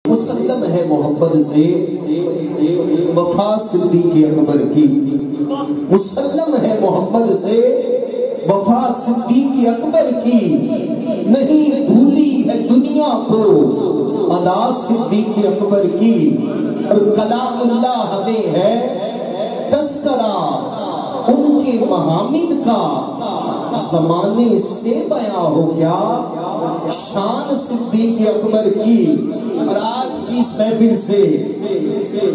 مسلم ہے محبت سے وفا صدیق اکبر کی، مسلم ہے محبت سے وفا صدیق اکبر کی، نہیں بھولی ہے دنیا کو ادا صدیق اکبر کی۔ اور کلام اللہ ہمیں ہے تذکرہ ان کے محامد کا، زمانے سے بیاں ہو گیا شان صدیق اکبر کی۔ اور آج کی اس محفل سے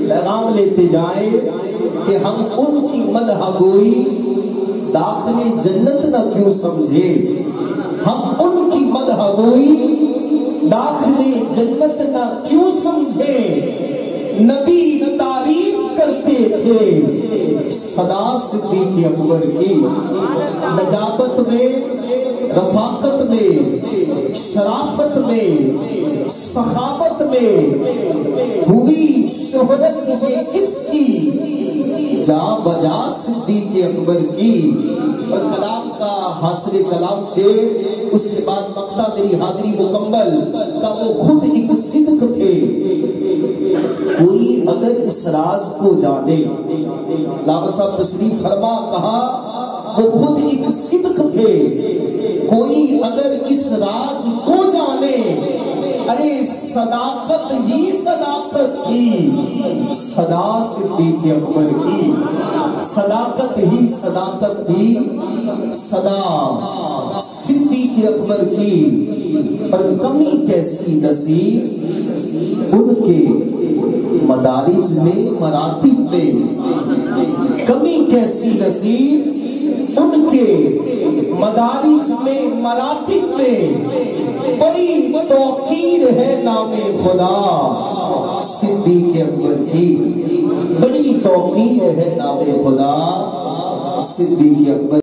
پیغام لیتے جائیں کہ ہم ان کی مدح گوئی داخل جنت نہ کیوں سمجھے، ہم ان کی مدح گوئی داخل جنت نہ کیوں سمجھے۔ نبی تعریف کرتے تھے صدا صدیق اکبر کی، نجابت میں، رفاقت میں، شرافت میں، سخاوت میں ہوئی شہرت یہ کس کی، جا بجا صدیق اکبر کی۔ اور کلام کا حاصل کلام سے اس کے بعد مقطع میری حاضری مکمل کا وہ خود ایک صدق تھے۔ کوئی اگر اس راز کو جانے، علامہ صاحب تشریف فرما کہا وہ خود ایک صدق تھے، کوئی اگر اس راز کو جانے، ارے صداقت ہی صداقت کی، صدا صدیق اکبر کی، صداقت ہی صداقت کی، صدا صدیق اکبر کی۔ پر کمی کیسی نصیب ان کے مدارج میں، مراتب میں، کمی کیسی نصیب ان کے مدارج میں، مراتب میں، بڑی توقیر ہے نام خدا صدیق اکبر کی، بڑی توقیر ہے نام خدا صدیق اکبر